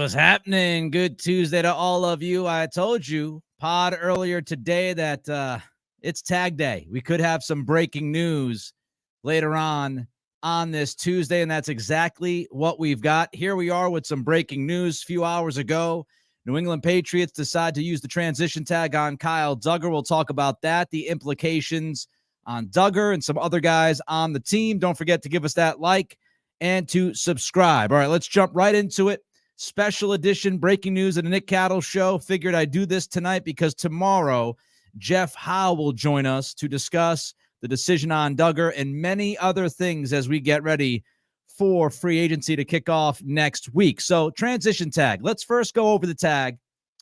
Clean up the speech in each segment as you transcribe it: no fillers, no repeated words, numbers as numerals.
What's happening? Good Tuesday to all of you. I told you, pod earlier today, that it's tag day. We could have some breaking news later on this Tuesday, and that's exactly what we've got. Here we are with some breaking news. A few hours ago, New England Patriots decide to use the transition tag on Kyle Dugger. We'll talk about that, the implications on Dugger and some other guys on the team. Don't forget to give us that like and to subscribe. All right, let's jump right into it. Special edition breaking news at the Nick Cattle Show. Figured I'd do this tonight because tomorrow Jeff Howe will join us to discuss the decision on Dugger and many other things as we get ready for free agency to kick off next week. So transition tag. Let's first go over the tag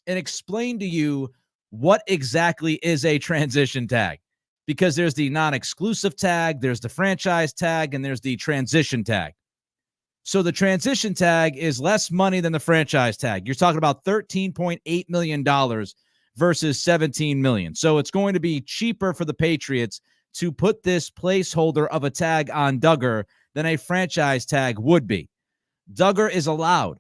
and explain to you what exactly is a transition tag, because there's the non-exclusive tag, there's the franchise tag, and there's the transition tag. So the transition tag is less money than the franchise tag. You're talking about $13.8 million versus $17 million. So it's going to be cheaper for the Patriots to put this placeholder of a tag on Dugger than a franchise tag would be. Dugger is allowed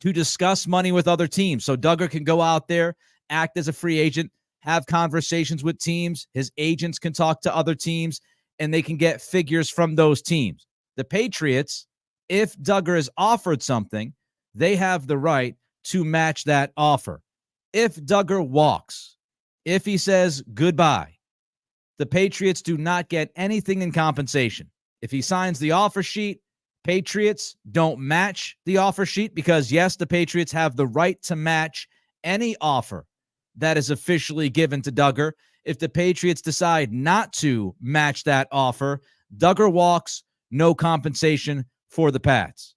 to discuss money with other teams. So Dugger can go out there, act as a free agent, have conversations with teams. His agents can talk to other teams, and they can get figures from those teams. The Patriots, if Dugger is offered something, they have the right to match that offer. If Dugger walks, if he says goodbye, the Patriots do not get anything in compensation. If he signs the offer sheet, Patriots don't match the offer sheet because, yes, the Patriots have the right to match any offer that is officially given to Dugger. If the Patriots decide not to match that offer, Dugger walks, no compensation for the Pats.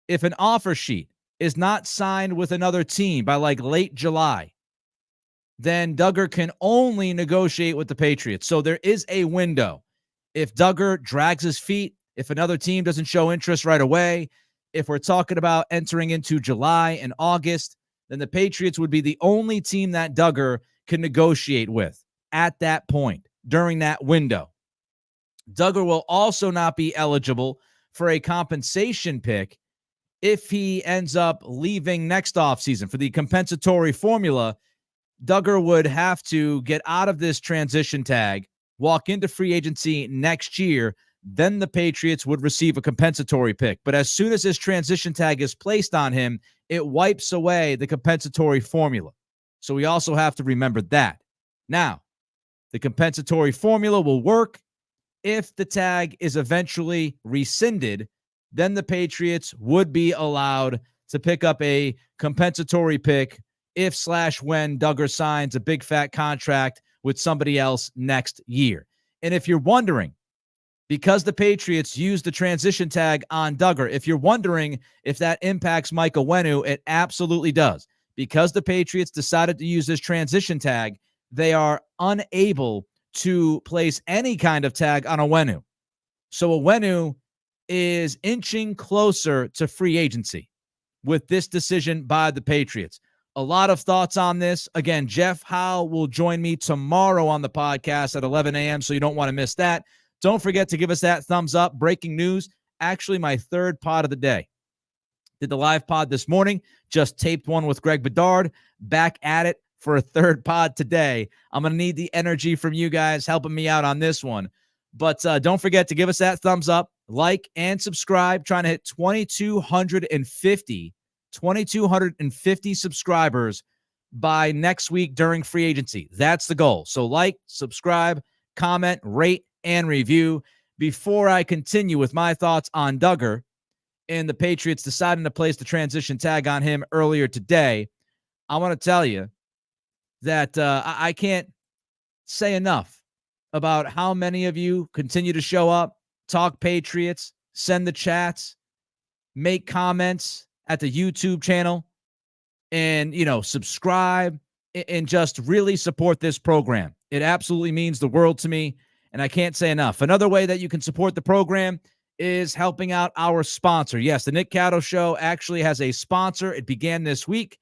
If an offer sheet is not signed with another team by like late July, then Dugger can only negotiate with the Patriots. So there is a window. If Dugger drags his feet, if another team doesn't show interest right away, if we're talking about entering into July and August, then the Patriots would be the only team that Dugger can negotiate with at that point during that window. Dugger will also not be eligible for a compensation pick if he ends up leaving next offseason. For the compensatory formula, Dugger would have to get out of this transition tag, walk into free agency next year, then the Patriots would receive a compensatory pick. But as soon as this transition tag is placed on him, it wipes away the compensatory formula. So we also have to remember that. Now, the compensatory formula will work if the tag is eventually rescinded. Then the Patriots would be allowed to pick up a compensatory pick if/when Dugger signs a big fat contract with somebody else next year. And if you're wondering, because the Patriots used the transition tag on Dugger, if you're wondering if that impacts Mike Onwenu, it absolutely does. Because the Patriots decided to use this transition tag, they are unable to place any kind of tag on Onwenu. So Onwenu is inching closer to free agency with this decision by the Patriots. A lot of thoughts on this. Again, Jeff Howe will join me tomorrow on the podcast at 11 a.m., so you don't want to miss that. Don't forget to give us that thumbs up. Breaking news, actually my third pod of the day. Did the live pod this morning, just taped one with Greg Bedard, back at it for a third pod today. I'm going to need the energy from you guys helping me out on this one. But don't forget to give us that thumbs up, like, and subscribe. Trying to hit 2,250 subscribers by next week during free agency. That's the goal. So like, subscribe, comment, rate, and review. Before I continue with my thoughts on Dugger and the Patriots deciding to place the transition tag on him earlier today, I want to tell you that I can't say enough about how many of you continue to show up, talk Patriots, send the chats, make comments at the YouTube channel, and, subscribe and just really support this program. It absolutely means the world to me, and I can't say enough. Another way that you can support the program is helping out our sponsor. Yes, the Nick Cattle Show actually has a sponsor. It began this week.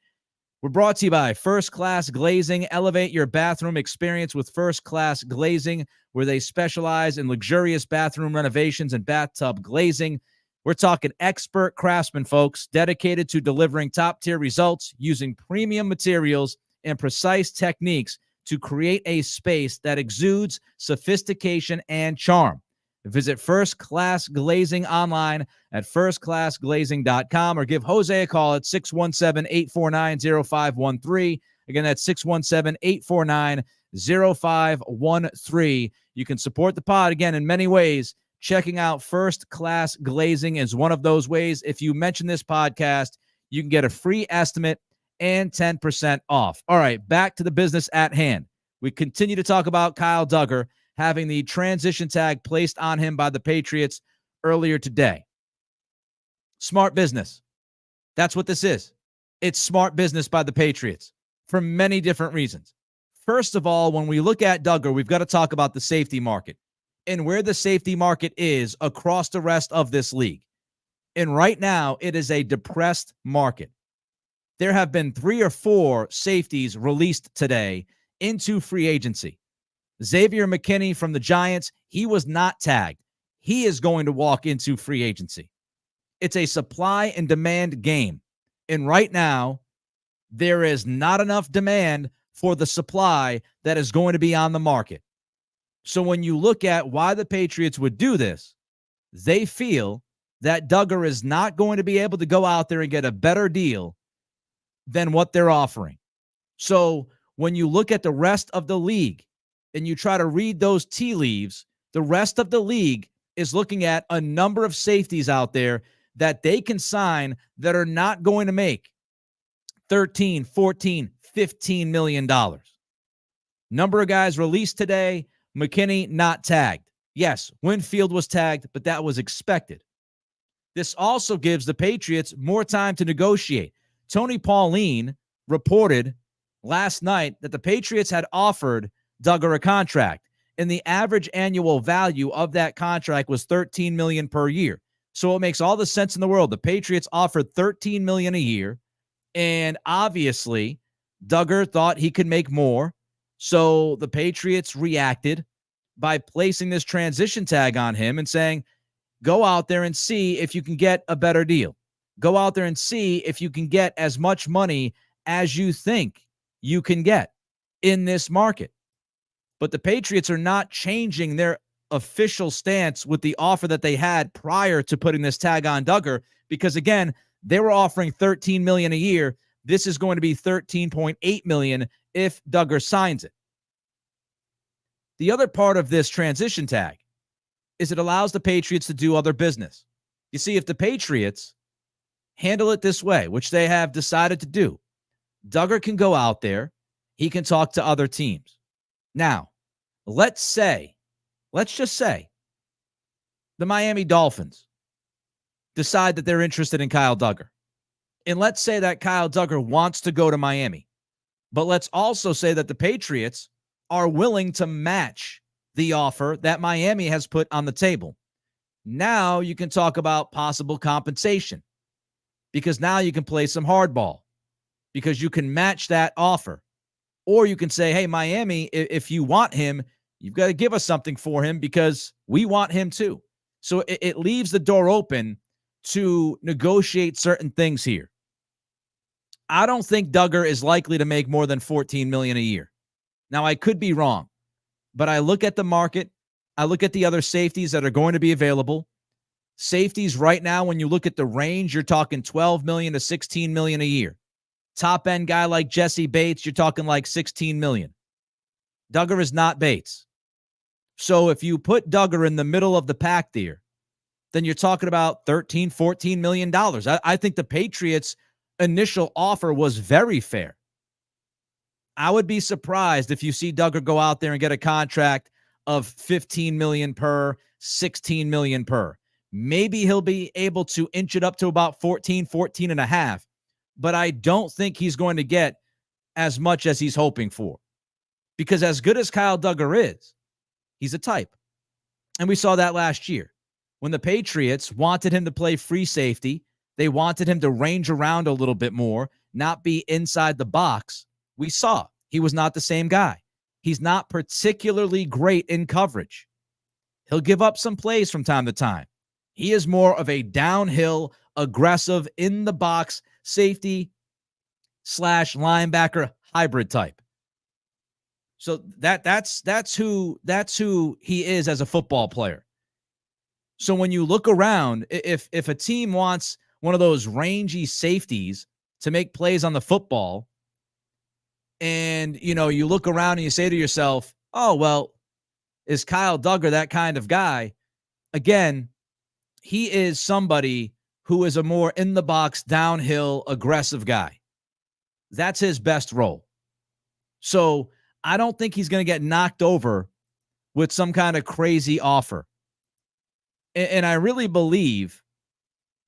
We're brought to you by First Class Glazing. Elevate your bathroom experience with First Class Glazing, where they specialize in luxurious bathroom renovations and bathtub glazing. We're talking expert craftsmen, folks, dedicated to delivering top-tier results using premium materials and precise techniques to create a space that exudes sophistication and charm. Visit First Class Glazing online at firstclassglazing.com or give Jose a call at 617-849-0513. Again, that's 617-849-0513. You can support the pod, again, in many ways. Checking out First Class Glazing is one of those ways. If you mention this podcast, you can get a free estimate and 10% off. All right, back to the business at hand. We continue to talk about Kyle Dugger having the transition tag placed on him by the Patriots earlier today. Smart business. That's what this is. It's smart business by the Patriots for many different reasons. First of all, when we look at Dugger, we've got to talk about the safety market and where the safety market is across the rest of this league. And right now, it is a depressed market. There have been 3 or 4 safeties released today into free agency. Xavier McKinney from the Giants, he was not tagged. He is going to walk into free agency. It's a supply and demand game. And right now, there is not enough demand for the supply that is going to be on the market. So when you look at why the Patriots would do this, they feel that Dugger is not going to be able to go out there and get a better deal than what they're offering. So when you look at the rest of the league and you try to read those tea leaves, the rest of the league is looking at a number of safeties out there that they can sign that are not going to make $13, $14, $15 million. Number of guys released today. McKinney not tagged. Yes, Winfield was tagged, but that was expected. This also gives the Patriots more time to negotiate. Tony Pauline reported last night that the Patriots had offered Dugger a contract, and the average annual value of that contract was $13 million per year. So it makes all the sense in the world. The Patriots offered $13 million a year, and obviously Dugger thought he could make more. So the Patriots reacted by placing this transition tag on him and saying, go out there and see if you can get a better deal. Go out there and see if you can get as much money as you think you can get in this market. But the Patriots are not changing their official stance with the offer that they had prior to putting this tag on Dugger, because again, they were offering $13 million a year. This is going to be $13.8 million if Dugger signs it. The other part of this transition tag is it allows the Patriots to do other business. You see, if the Patriots handle it this way, which they have decided to do, Dugger can go out there. He can talk to other teams. Now, let's just say the Miami Dolphins decide that they're interested in Kyle Dugger. And let's say that Kyle Dugger wants to go to Miami. But let's also say that the Patriots are willing to match the offer that Miami has put on the table. Now you can talk about possible compensation, because now you can play some hardball, because you can match that offer. Or you can say, hey, Miami, if you want him, you've got to give us something for him because we want him too. So it leaves the door open to negotiate certain things here. I don't think Dugger is likely to make more than $14 million a year. Now, I could be wrong, but I look at the market. I look at the other safeties that are going to be available. Safeties right now, when you look at the range, you're talking $12 million to $16 million a year. Top end guy like Jesse Bates, you're talking like $16 million. Dugger is not Bates. So if you put Dugger in the middle of the pack there, then you're talking about $13, $14 million. I think the Patriots' initial offer was very fair. I would be surprised if you see Dugger go out there and get a contract of $15 million per, $16 million per. Maybe he'll be able to inch it up to about 14 and a half, but I don't think he's going to get as much as he's hoping for. Because as good as Kyle Dugger is, he's a type. And we saw that last year. When the Patriots wanted him to play free safety, they wanted him to range around a little bit more, not be inside the box. We saw he was not the same guy. He's not particularly great in coverage. He'll give up some plays from time to time. He is more of a downhill, aggressive, in the box safety / linebacker hybrid type. So that's who he is as a football player. So when you look around, if a team wants one of those rangy safeties to make plays on the football, and you look around and you say to yourself, "Oh, well, is Kyle Dugger that kind of guy?" Again, he is somebody who is a more in the box, downhill, aggressive guy. That's his best role. So I don't think he's going to get knocked over with some kind of crazy offer. And I really believe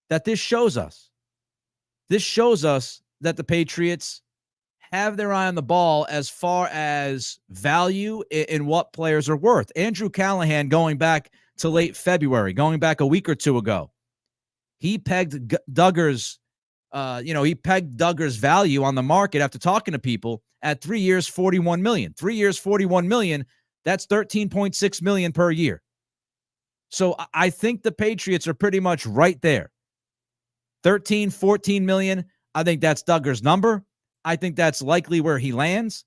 that this shows us that the Patriots have their eye on the ball as far as value in what players are worth. Andrew Callahan, going back to late February, going back a week or two ago, he pegged Dugger's value on the market after talking to people at 3 years, $41 million. 3 years, $41 million. That's $13.6 million per year. So I think the Patriots are pretty much right there. 13, 14 million. I think that's Dugger's number. I think that's likely where he lands.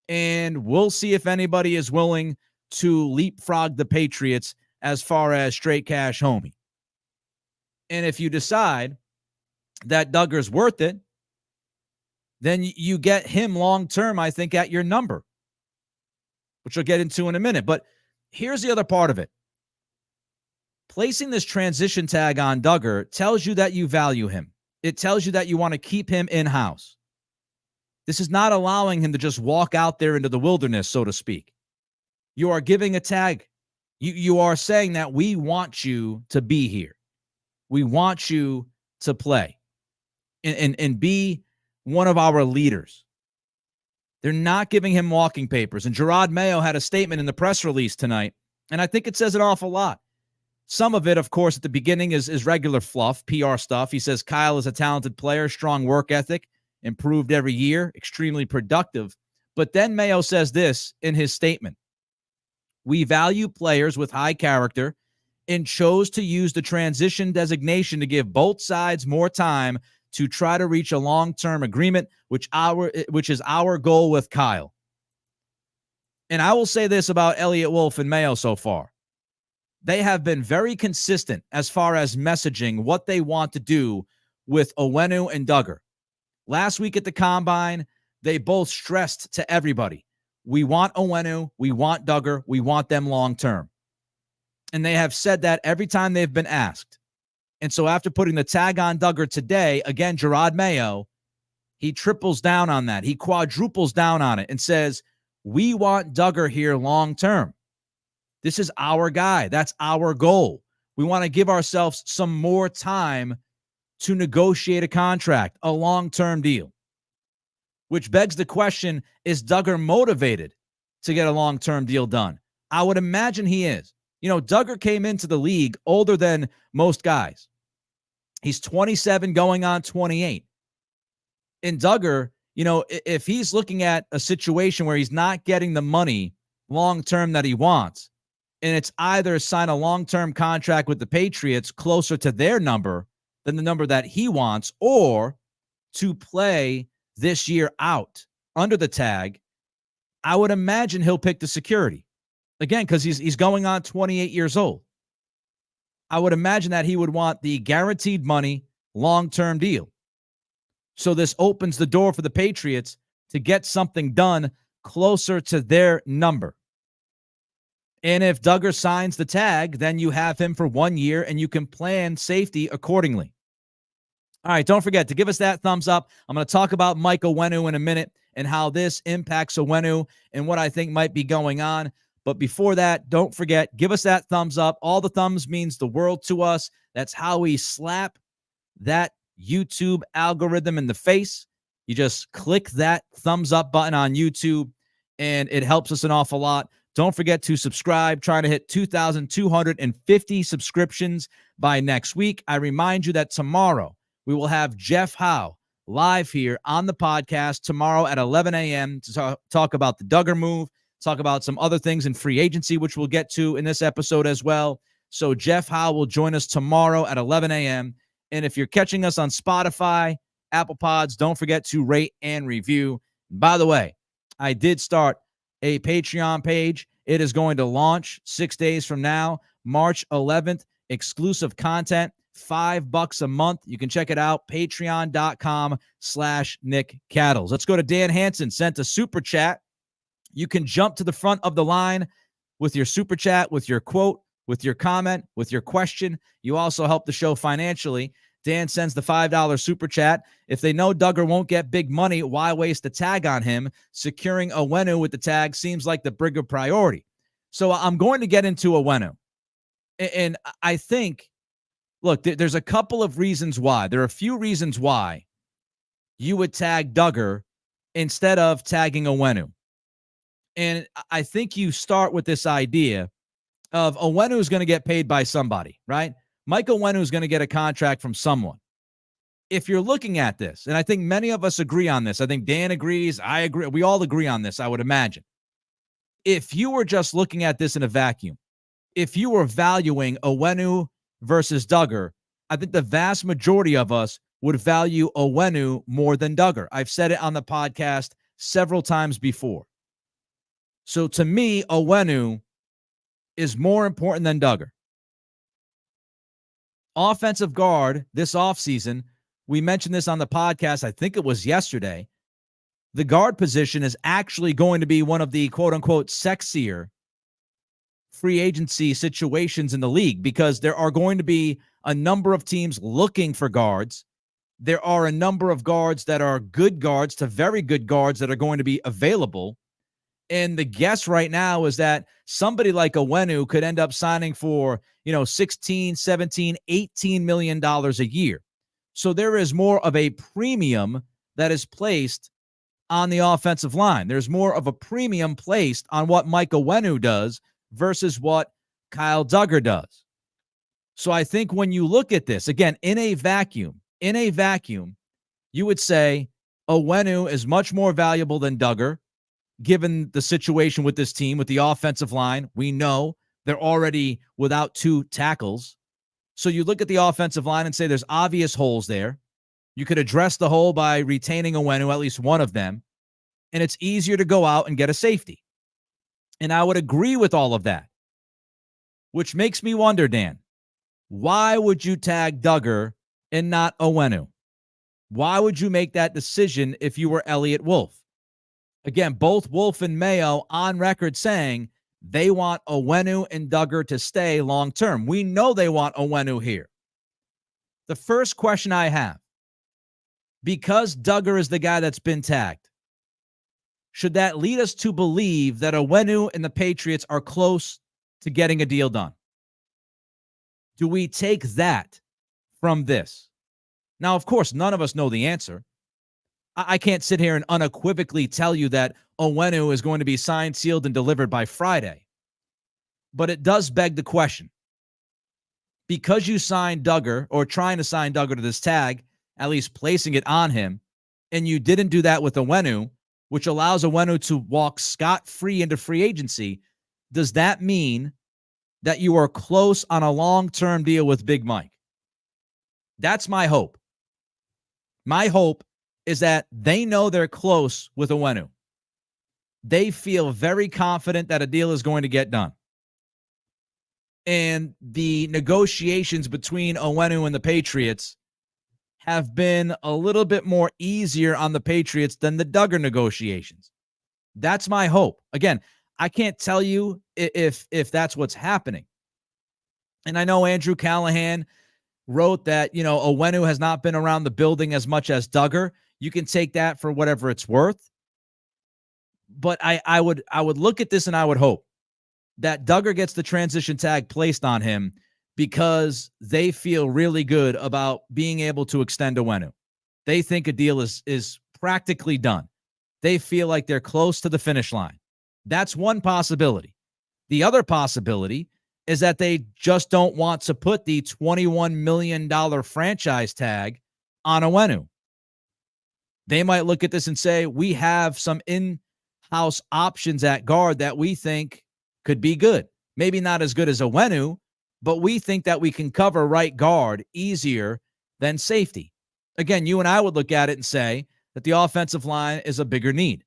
And we'll see if anybody is willing to leapfrog the Patriots as far as straight cash homie. And if you decide that Dugger's worth it, then you get him long-term, I think, at your number, which we'll get into in a minute. But here's the other part of it. Placing this transition tag on Dugger tells you that you value him. It tells you that you want to keep him in-house. This is not allowing him to just walk out there into the wilderness, so to speak. You are giving a tag. You are saying that we want you to be here. We want you to play and be one of our leaders. They're not giving him walking papers. And Gerard Mayo had a statement in the press release tonight, and I think it says an awful lot. Some of it, of course, at the beginning is regular fluff, PR stuff. He says Kyle is a talented player, strong work ethic, improved every year, extremely productive. But then Mayo says this in his statement. We value players with high character and chose to use the transition designation to give both sides more time to try to reach a long-term agreement, which is our goal with Kyle. And I will say this about Elliott Wolf and Mayo so far. They have been very consistent as far as messaging what they want to do with Onwenu and Dugger. Last week at the Combine, they both stressed to everybody, we want Onwenu, we want Dugger, we want them long-term. And they have said that every time they've been asked. And so after putting the tag on Dugger today, again, Gerard Mayo, he triples down on that. He quadruples down on it and says, we want Dugger here long-term. This is our guy. That's our goal. We want to give ourselves some more time to negotiate a contract, a long-term deal. Which begs the question, is Dugger motivated to get a long-term deal done? I would imagine he is. Dugger came into the league older than most guys. He's 27 going on 28. And Dugger, if he's looking at a situation where he's not getting the money long-term that he wants, and it's either sign a long-term contract with the Patriots closer to their number than the number that he wants, or to play this year out under the tag, I would imagine he'll pick the security. Again, because he's going on 28 years old. I would imagine that he would want the guaranteed money long-term deal. So this opens the door for the Patriots to get something done closer to their number. And if Dugger signs the tag, then you have him for 1 year and you can plan safety accordingly. All right, don't forget to give us that thumbs up. I'm going to talk about Mike Onwenu in a minute and how this impacts Onwenu and what I think might be going on. But before that, don't forget, give us that thumbs up. All the thumbs means the world to us. That's how we slap that YouTube algorithm in the face. You just click that thumbs up button on YouTube, and it helps us an awful lot. Don't forget to subscribe, trying to hit 2,250 subscriptions by next week. I remind you that tomorrow we will have Jeff Howe live here on the podcast tomorrow at 11 a.m. to talk about the Dugger move, talk about some other things in free agency, which we'll get to in this episode as well. So Jeff Howe will join us tomorrow at 11 a.m. And if you're catching us on Spotify, Apple Pods, don't forget to rate and review. By the way, I did start a Patreon page. It is going to launch 6 days from now, March 11th. Exclusive content, $5 a month. You can check it out, patreon.com/Nick Cattles. Let's go to Dan Hansen, sent a super chat. You can jump to the front of the line with your super chat, with your quote, with your comment, with your question. You also help the show financially. Dan sends the $5 super chat. If they know Duggar won't get big money, why waste the tag on him? Securing Onwenu with the tag seems like the bigger priority. So I'm going to get into Onwenu. And I think, look, there's a couple of reasons why. There are a few reasons why you would tag Duggar instead of tagging Onwenu. And I think you start with this idea of Onwenu is going to get paid by somebody, right? Mike Onwenu is going to get a contract from someone. If you're looking at this, and I think many of us agree on this, I think Dan agrees, I agree, we all agree on this, I would imagine. If you were just looking at this in a vacuum, if you were valuing Onwenu versus Duggar, I think the vast majority of us would value Onwenu more than Duggar. I've said it on the podcast several times before. So to me, Onwenu is more important than Duggar. Offensive guard this offseason, we mentioned this on the podcast, I think it was yesterday. The guard position is actually going to be one of the quote-unquote sexier free agency situations in the league because there are going to be a number of teams looking for guards. There are a number of guards that are good guards to very good guards that are going to be available. And the guess right now is that somebody like Onwenu could end up signing for, $16, $17, $18 million a year. So there is more of a premium that is placed on the offensive line. There's more of a premium placed on what Mike Onwenu does versus what Kyle Duggar does. So I think when you look at this, again, in a vacuum, you would say Onwenu is much more valuable than Duggar, given the situation with this team, with the offensive line. We know they're already without 2 tackles. So you look at the offensive line and say there's obvious holes there. You could address the hole by retaining Onwenu, at least one of them, and it's easier to go out and get a safety. And I would agree with all of that, which makes me wonder, Dan, why would you tag Duggar and not Onwenu? Why would you make that decision if you were Elliott Wolf? Again, both Wolf and Mayo on record saying they want Onwenu and Duggar to stay long-term. We know they want Onwenu here. The first question I have, because Duggar is the guy that's been tagged, should that lead us to believe that Onwenu and the Patriots are close to getting a deal done? Do we take that from this? Now, of course, none of us know the answer. I can't sit here and unequivocally tell you that Onwenu is going to be signed, sealed, and delivered by Friday. But it does beg the question. Because you signed Duggar, or trying to sign Duggar to this tag, at least placing it on him, and you didn't do that with Onwenu, which allows Onwenu to walk scot-free into free agency, does that mean that you are close on a long-term deal with Big Mike? That's my hope. My hope is that they know they're close with Onwenu. They feel very confident that a deal is going to get done. And the negotiations between Onwenu and the Patriots have been a little bit more easier on the Patriots than the Duggar negotiations. That's my hope. Again, I can't tell you if that's what's happening. And I know Andrew Callahan wrote that, Onwenu has not been around the building as much as Duggar. You can take that for whatever it's worth. But I would look at this and I would hope that Duggar gets the transition tag placed on him because they feel really good about being able to extend Onwenu. They think a deal is practically done. They feel like they're close to the finish line. That's one possibility. The other possibility is that they just don't want to put the $21 million franchise tag on Onwenu. They might look at this and say, we have some in-house options at guard that we think could be good. Maybe not as good as Onwenu, but we think that we can cover right guard easier than safety. Again, you and I would look at it and say that the offensive line is a bigger need.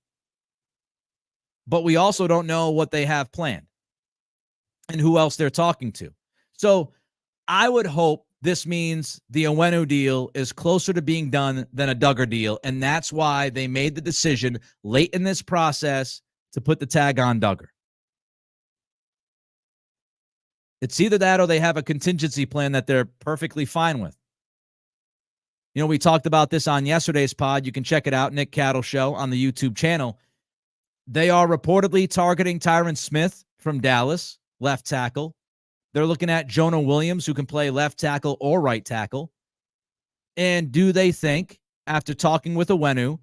But we also don't know what they have planned and who else they're talking to. So I would hope this means the Onwenu deal is closer to being done than a Duggar deal, and that's why they made the decision late in this process to put the tag on Duggar. It's either that or they have a contingency plan that they're perfectly fine with. You know, we talked about this on yesterday's pod. You can check it out, Nick Cattle Show on the YouTube channel. They are reportedly targeting Tyron Smith from Dallas, left tackle. They're looking at Jonah Williams, who can play left tackle or right tackle. And do they think, after talking with Onwenu,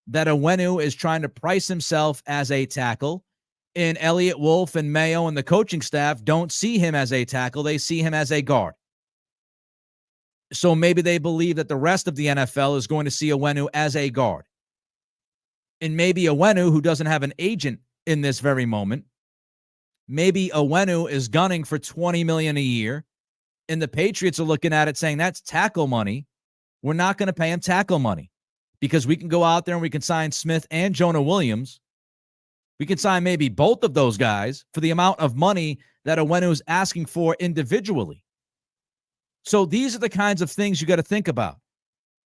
that Onwenu is trying to price himself as a tackle, and Elliott Wolf and Mayo and the coaching staff don't see him as a tackle, they see him as a guard. So maybe they believe that the rest of the NFL is going to see Onwenu as a guard. And maybe Onwenu, who doesn't have an agent in this very moment, maybe Onwenu is gunning for $20 million a year, and the Patriots are looking at it saying that's tackle money. We're not going to pay him tackle money because we can go out there and we can sign Smith and Jonah Williams. We can sign maybe both of those guys for the amount of money that Onwenu is asking for individually. So these are the kinds of things you got to think about.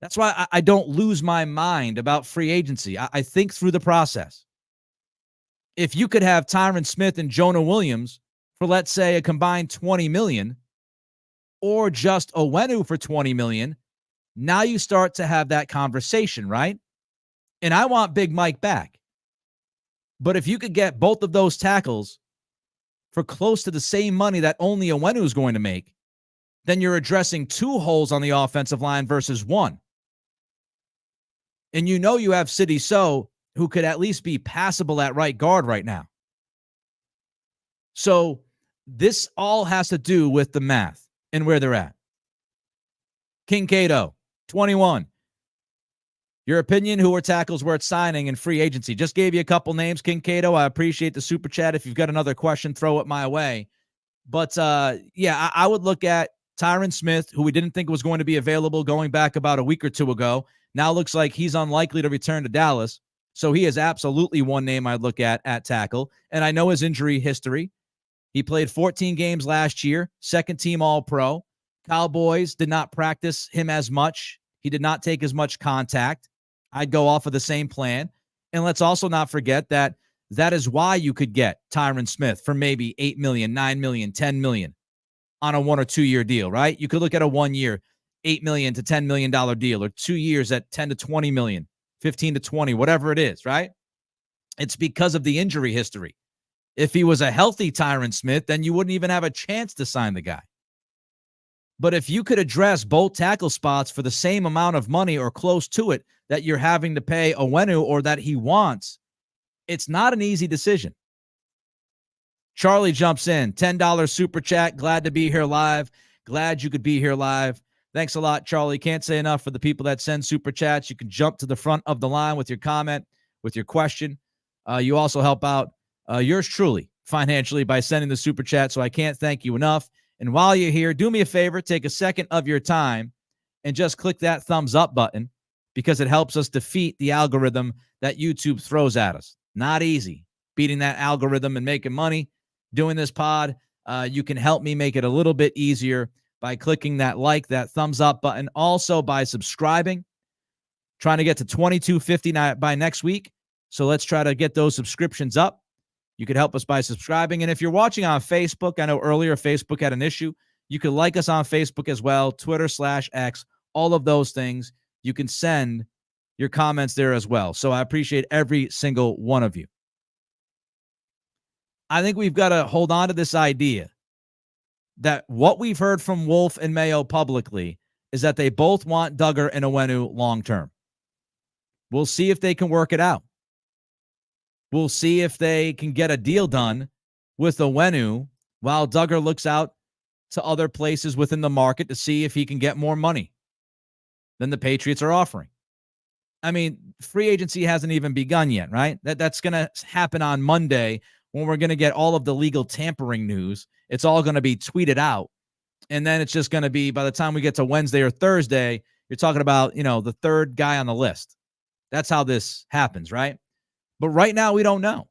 That's why I don't lose my mind about free agency. I think through the process. If you could have Tyron Smith and Jonah Williams for, let's say, a combined $20 million, or just Onwenu for $20 million, now you start to have that conversation, right? And I want Big Mike back. But if you could get both of those tackles for close to the same money that only Onwenu is going to make, then you're addressing two holes on the offensive line versus one. And you know you have Sidy Sow, who could at least be passable at right guard right now. So this all has to do with the math and where they're at. King Cato, 21. Your opinion, who are tackles worth signing in free agency? Just gave you a couple names, King Cato. I appreciate the super chat. If you've got another question, throw it my way. But, yeah, I would look at Tyron Smith, who we didn't think was going to be available going back about a week or two ago. Now looks like he's unlikely to return to Dallas. So he is absolutely one name I'd look at tackle. And I know his injury history. He played 14 games last year, second team All-Pro. Cowboys did not practice him as much. He did not take as much contact. I'd go off of the same plan. And let's also not forget that that is why you could get Tyron Smith for maybe $8 million, $9 million, $10 million on a 1 or 2 year deal, right? You could look at a 1 year, $8 million to $10 million deal, or 2 years at 10 to 20 million. 15 to 20, whatever it is, right? It's because of the injury history. If he was a healthy Tyron Smith, then you wouldn't even have a chance to sign the guy. But if you could address both tackle spots for the same amount of money or close to it that you're having to pay Onwenu or that he wants, it's not an easy decision. Charlie jumps in, $10 super chat. Glad to be here live. Glad you could be here live. Thanks a lot, Charlie. Can't say enough for the people that send super chats. You can jump to the front of the line with your comment, with your question. You also help out yours truly financially by sending the super chat, so I can't thank you enough. And while you're here, do me a favor, take a second of your time and just click that thumbs up button because it helps us defeat the algorithm that YouTube throws at us. Not easy beating that algorithm and making money. Doing this pod, you can help me make it a little bit easier by clicking that that thumbs up button. Also by subscribing. Trying to get to 2250 by next week. So let's try to get those subscriptions up. You could help us by subscribing. And if you're watching on Facebook, I know earlier Facebook had an issue. You can like us on Facebook as well, Twitter/X, all of those things. You can send your comments there as well. So I appreciate every single one of you. I think we've got to hold on to this idea that what we've heard from Wolf and Mayo publicly is that they both want Duggar and Onwenu long-term. We'll see if they can work it out. We'll see if they can get a deal done with Onwenu while Duggar looks out to other places within the market to see if he can get more money than the Patriots are offering. I mean, free agency hasn't even begun yet, right? That's going to happen on Monday when we're going to get all of the legal tampering news. It's all going to be tweeted out. And then it's just going to be, by the time we get to Wednesday or Thursday, you're talking about, the third guy on the list. That's how this happens, right? But right now, we don't know.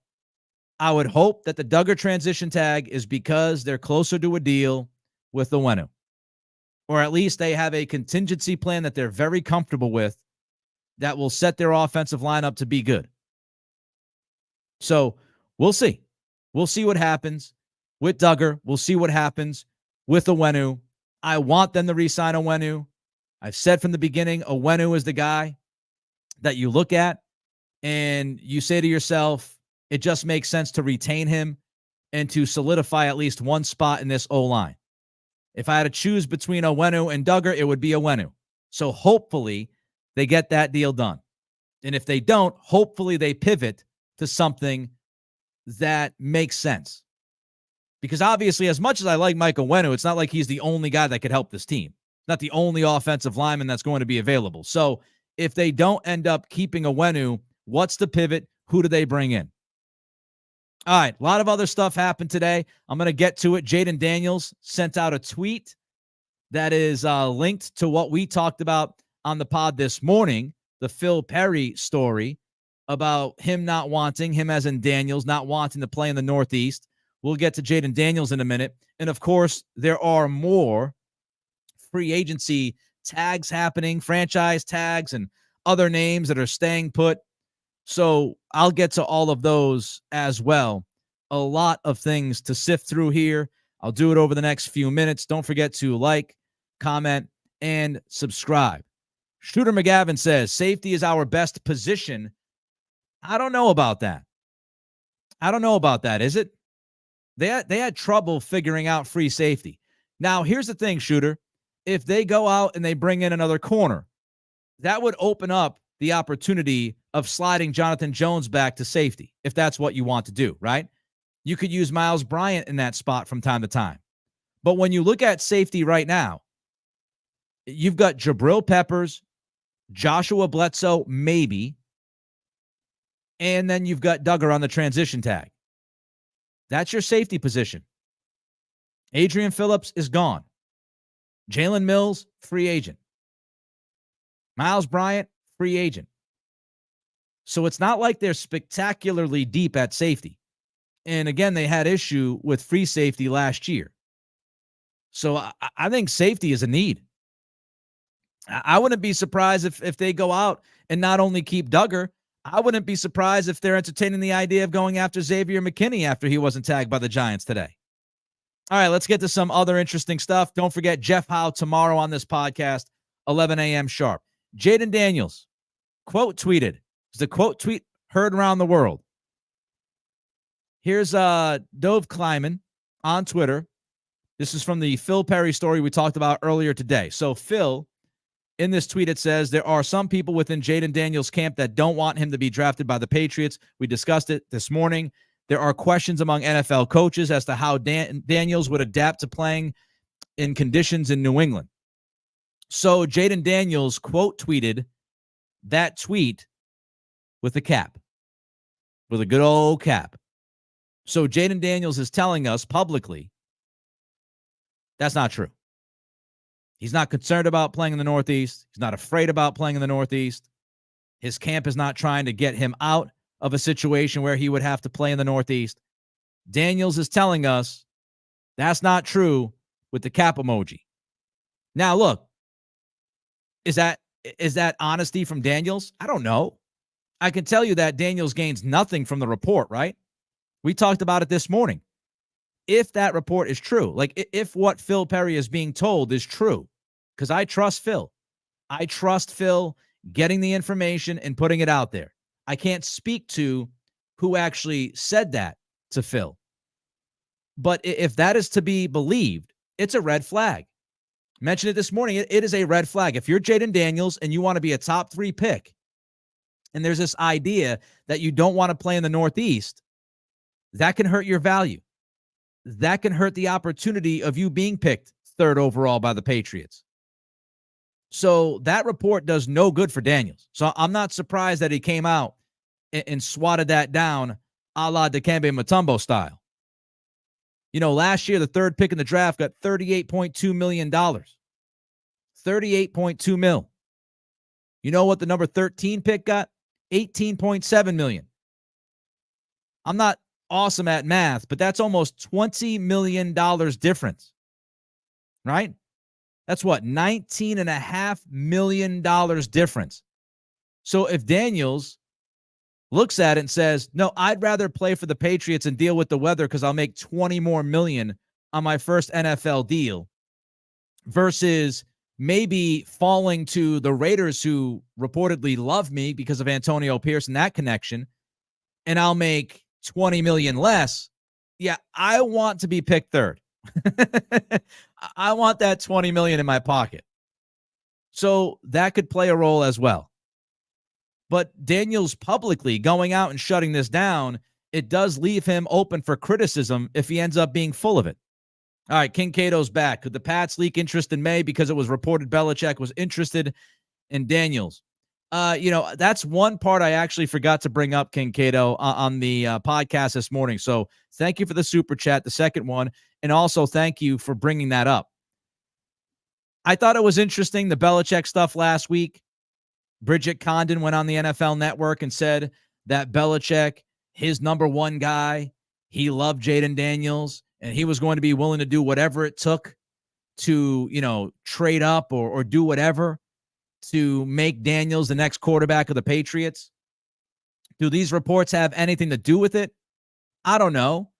I would hope that the Duggar transition tag is because they're closer to a deal with Onwenu. Or at least they have a contingency plan that they're very comfortable with that will set their offensive line up to be good. So we'll see. We'll see what happens with Duggar. We'll see what happens with Onwenu. I want them to re-sign Onwenu. I've said from the beginning, Onwenu is the guy that you look at and you say to yourself, it just makes sense to retain him and to solidify at least one spot in this O-line. If I had to choose between Onwenu and Duggar, it would be Onwenu. So hopefully they get that deal done. And if they don't, hopefully they pivot to something that makes sense. Because obviously, as much as I like Mike Onwenu, it's not like he's the only guy that could help this team. Not the only offensive lineman that's going to be available. So if they don't end up keeping Onwenu, what's the pivot? Who do they bring in? All right, a lot of other stuff happened today. I'm going to get to it. Jaden Daniels sent out a tweet that is linked to what we talked about on the pod this morning, the Phil Perry story about him as in Daniels, not wanting to play in the Northeast. We'll get to Jaden Daniels in a minute. And, of course, there are more free agency tags happening, franchise tags, and other names that are staying put. So I'll get to all of those as well. A lot of things to sift through here. I'll do it over the next few minutes. Don't forget to like, comment, and subscribe. Shooter McGavin says, safety is our best position. I don't know about that. Is it? They had trouble figuring out free safety. Now, here's the thing, Shooter. If they go out and they bring in another corner, that would open up the opportunity of sliding Jonathan Jones back to safety, if that's what you want to do, right? You could use Miles Bryant in that spot from time to time. But when you look at safety right now, you've got Jabril Peppers, Joshua Bledsoe, maybe, and then you've got Duggar on the transition tag. That's your safety position. Adrian Phillips is gone. Jalen Mills, free agent. Miles Bryant, free agent. So it's not like they're spectacularly deep at safety. And again, they had issue with free safety last year. So I think safety is a need. I wouldn't be surprised if they go out and not only keep Duggar, I wouldn't be surprised if they're entertaining the idea of going after Xavier McKinney after he wasn't tagged by the Giants today. All right, let's get to some other interesting stuff. Don't forget Jeff Howe tomorrow on this podcast, 11 a.m. sharp. Jaden Daniels, quote tweeted. It's the quote tweet heard around the world. Here's Dove Kleiman on Twitter. This is from the Phil Perry story we talked about earlier today. So Phil, in this tweet, it says, there are some people within Jaden Daniels' camp that don't want him to be drafted by the Patriots. We discussed it this morning. There are questions among NFL coaches as to how Daniels would adapt to playing in conditions in New England. So Jaden Daniels quote tweeted that tweet with a cap, with a good old cap. So Jaden Daniels is telling us publicly that's not true. He's not concerned about playing in the Northeast. He's not afraid about playing in the Northeast. His camp is not trying to get him out of a situation where he would have to play in the Northeast. Daniels is telling us that's not true with the cap emoji. Now, look, is that honesty from Daniels? I don't know. I can tell you that Daniels gains nothing from the report, right? We talked about it this morning. If that report is true, like if what Phil Perry is being told is true, because I trust Phil. I trust Phil getting the information and putting it out there. I can't speak to who actually said that to Phil. But if that is to be believed, it's a red flag. Mentioned it this morning. It is a red flag. If you're Jaden Daniels and you want to be a top 3 pick, and there's this idea that you don't want to play in the Northeast, that can hurt your value. That can hurt the opportunity of you being picked 3rd overall by the Patriots. So that report does no good for Daniels. So I'm not surprised that he came out and swatted that down a la Dikembe Mutombo style. Last year, the third pick in the draft got $38.2 million. $38.2 mil. You know what the number 13 pick got? $18.7 million. I'm not awesome at math, but that's almost $20 million difference, right? That's what, $19.5 million difference. So if Daniels looks at it and says, no, I'd rather play for the Patriots and deal with the weather because I'll make 20 more million on my first NFL deal versus maybe falling to the Raiders, who reportedly love me because of Antonio Pierce and that connection, and I'll make 20 million less. Yeah, I want to be picked third. I want that 20 million in my pocket. So that could play a role as well. But Daniels publicly going out and shutting this down, it does leave him open for criticism if he ends up being full of it. All right, Kincaido's back. Could the Pats leak interest in May because it was reported Belichick was interested in Daniels? That's one part I actually forgot to bring up, Kincaido, on the podcast this morning. So thank you for the super chat, the second one, and also thank you for bringing that up. I thought it was interesting, the Belichick stuff last week. Bridget Condon went on the NFL Network and said that Belichick, his number one guy, he loved Jayden Daniels, and he was going to be willing to do whatever it took to, trade up or do whatever to make Daniels the next quarterback of the Patriots. Do these reports have anything to do with it? I don't know.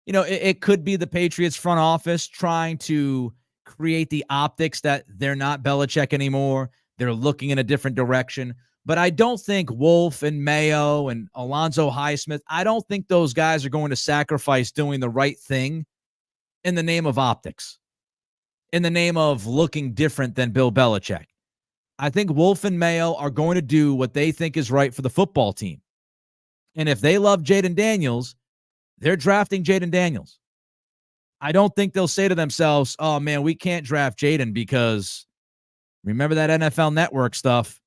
It could be the Patriots front office trying to create the optics that they're not Belichick anymore. They're looking in a different direction. But I don't think Wolf and Mayo and Alonzo Highsmith, I don't think those guys are going to sacrifice doing the right thing in the name of optics, in the name of looking different than Bill Belichick. I think Wolf and Mayo are going to do what they think is right for the football team. And if they love Jayden Daniels, they're drafting Jayden Daniels. I don't think they'll say to themselves, oh, man, we can't draft Jayden because remember that NFL Network stuff?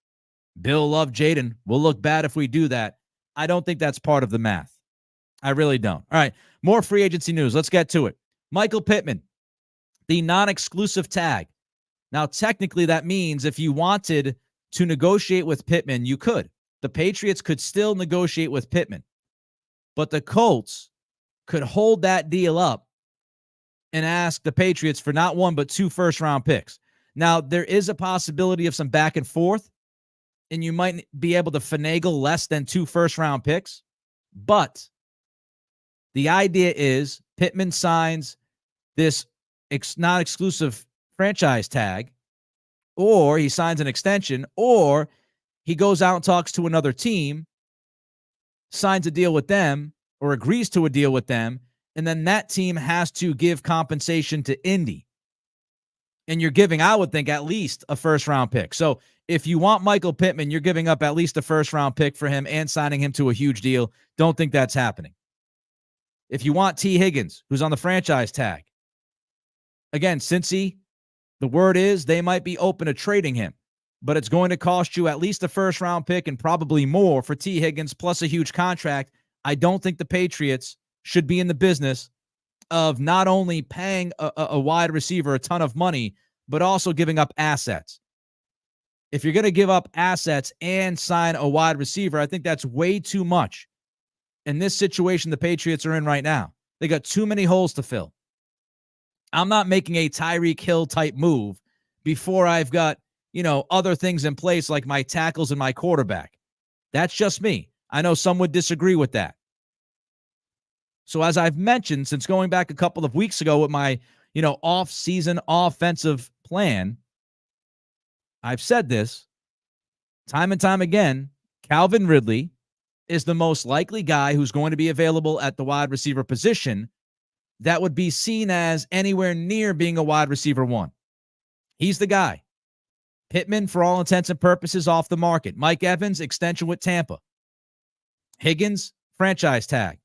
Bill loved Jayden. We'll look bad if we do that. I don't think that's part of the math. I really don't. All right, more free agency news. Let's get to it. Michael Pittman, the non-exclusive tag. Now, technically, that means if you wanted to negotiate with Pittman, you could. The Patriots could still negotiate with Pittman. But the Colts could hold that deal up and ask the Patriots for not one, but 2 first-round picks. Now, there is a possibility of some back and forth, and you might be able to finagle less than 2 first-round picks. But the idea is Pittman signs this non-exclusive franchise tag, or he signs an extension, or he goes out and talks to another team, signs a deal with them, or agrees to a deal with them, and then that team has to give compensation to Indy. And you're giving, I would think, at least a first-round pick. So if you want Michael Pittman, you're giving up at least a first-round pick for him and signing him to a huge deal. Don't think that's happening. If you want T. Higgins, who's on the franchise tag, again, Cincy, the word is they might be open to trading him, but it's going to cost you at least a first-round pick and probably more for T. Higgins, plus a huge contract. I don't think the Patriots should be in the business of not only paying a wide receiver a ton of money, but also giving up assets. If you're going to give up assets and sign a wide receiver, I think that's way too much. In this situation the Patriots are in right now, they got too many holes to fill. I'm not making a Tyreek Hill type move before I've got, other things in place like my tackles and my quarterback. That's just me. I know some would disagree with that. So as I've mentioned, since going back a couple of weeks ago with my, off-season offensive plan, I've said this time and time again, Calvin Ridley is the most likely guy who's going to be available at the wide receiver position that would be seen as anywhere near being a wide receiver 1. He's the guy. Pittman, for all intents and purposes, off the market. Mike Evans, extension with Tampa. Higgins, franchise tag.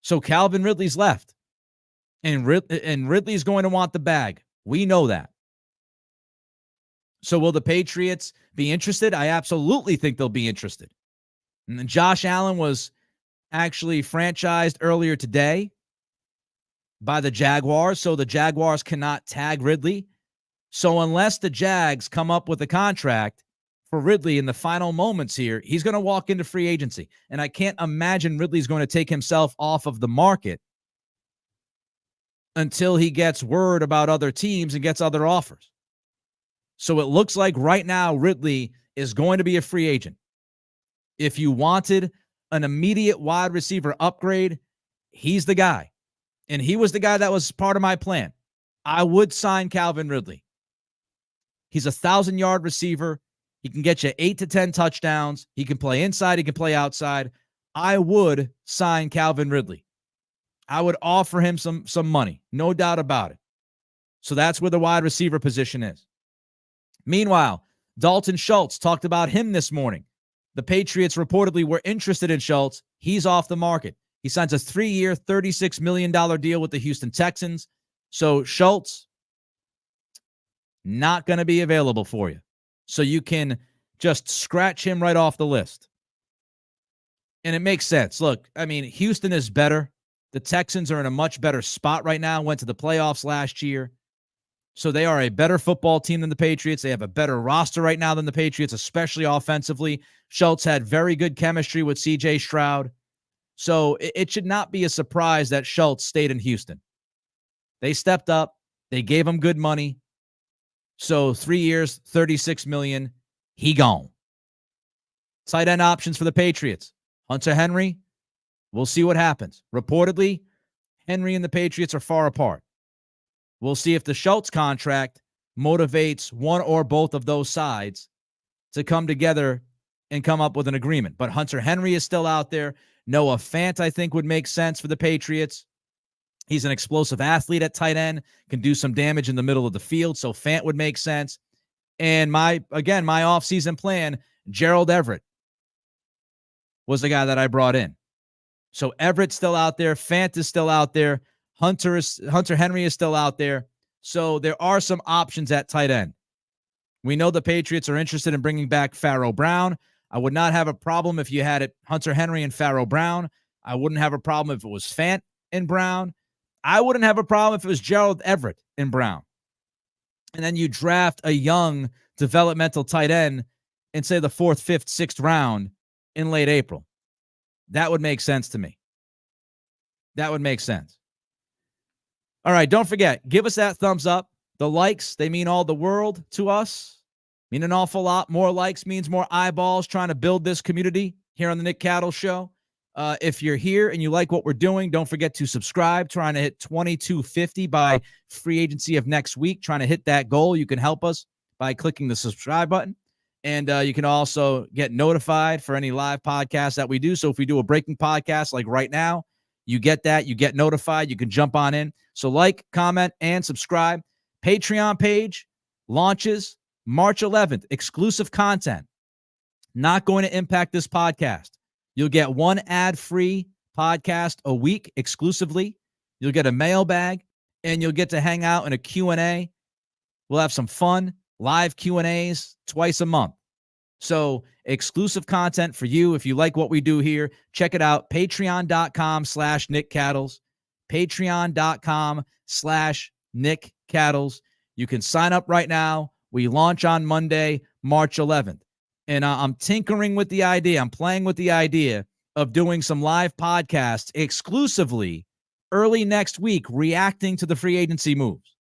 So Calvin Ridley's left. And Ridley's going to want the bag. We know that. So will the Patriots be interested? I absolutely think they'll be interested. And then Josh Allen was actually franchised earlier today. by the Jaguars, so the Jaguars cannot tag Ridley. So unless the Jags come up with a contract for Ridley in the final moments here, he's going to walk into free agency. And I can't imagine Ridley's going to take himself off of the market until he gets word about other teams and gets other offers. So it looks like right now Ridley is going to be a free agent. If you wanted an immediate wide receiver upgrade, he's the guy. And he was the guy that was part of my plan. I would sign Calvin Ridley. He's a 1,000-yard receiver. He can get you 8 to 10 touchdowns. He can play inside. He can play outside. I would sign Calvin Ridley. I would offer him some money. No doubt about it. So that's where the wide receiver position is. Meanwhile, Dalton Schultz talked about him this morning. The Patriots reportedly were interested in Schultz. He's off the market. He signs a 3-year, $36 million deal with the Houston Texans. So Schultz, not going to be available for you. So you can just scratch him right off the list. And it makes sense. Look, I mean, Houston is better. The Texans are in a much better spot right now, went to the playoffs last year. So they are a better football team than the Patriots. They have a better roster right now than the Patriots, especially offensively. Schultz had very good chemistry with C.J. Stroud. So it should not be a surprise that Schultz stayed in Houston. They stepped up. They gave him good money. So 3 years, $36 million. He gone. Tight end options for the Patriots. Hunter Henry, we'll see what happens. Reportedly, Henry and the Patriots are far apart. We'll see if the Schultz contract motivates one or both of those sides to come together and come up with an agreement. But Hunter Henry is still out there. Noah Fant, I think, would make sense for the Patriots. He's an explosive athlete at tight end, can do some damage in the middle of the field, so Fant would make sense. And my offseason plan, Gerald Everett was the guy that I brought in. So Everett's still out there. Fant is still out there. Hunter Henry is still out there. So there are some options at tight end. We know the Patriots are interested in bringing back Pharaoh Brown. I would not have a problem if you had it Hunter Henry and Pharaoh Brown. I wouldn't have a problem if it was Fant and Brown. I wouldn't have a problem if it was Gerald Everett and Brown. And then you draft a young developmental tight end in, say, the 4th, 5th, 6th round in late April. That would make sense to me. That would make sense. All right, don't forget, give us that thumbs up. The likes, they mean all the world to us. Mean an awful lot. More likes means more eyeballs trying to build this community here on the Nick Cattle Show. If you're here and you like what we're doing, don't forget to subscribe. Trying to hit 2250 by free agency of next week. Trying to hit that goal. You can help us by clicking the subscribe button. And you can also get notified for any live podcasts that we do. So if we do a breaking podcast like right now, you get that. You get notified. You can jump on in. So like, comment, and subscribe. Patreon page launches March 11th. Exclusive content. Not going to impact this podcast. You'll get one ad-free podcast a week exclusively. You'll get a mailbag, and you'll get to hang out in a Q&A. We'll have some fun, live Q&As twice a month. So exclusive content for you. If you like what we do here, check it out. Patreon.com/Nick Cattles. Patreon.com/Nick Cattles. You can sign up right now. We launch on Monday, March 11th. And I'm tinkering with the idea. I'm playing with the idea of doing some live podcasts exclusively early next week, reacting to the free agency moves.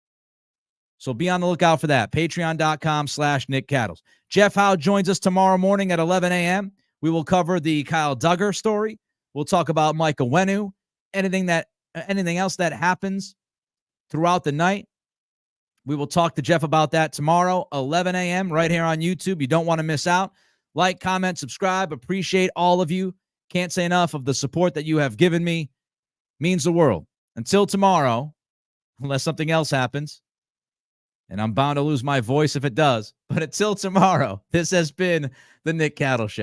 So be on the lookout for that. Patreon.com/Nick Cattles. Jeff Howe joins us tomorrow morning at 11 a.m. We will cover the Kyle Duggar story. We'll talk about Mike Onwenu, anything else that happens throughout the night. We will talk to Jeff about that tomorrow, 11 a.m. right here on YouTube. You don't want to miss out. Like, comment, subscribe. Appreciate all of you. Can't say enough of the support that you have given me. Means the world. Until tomorrow, unless something else happens, and I'm bound to lose my voice if it does. But until tomorrow, this has been the Nick Cattle Show.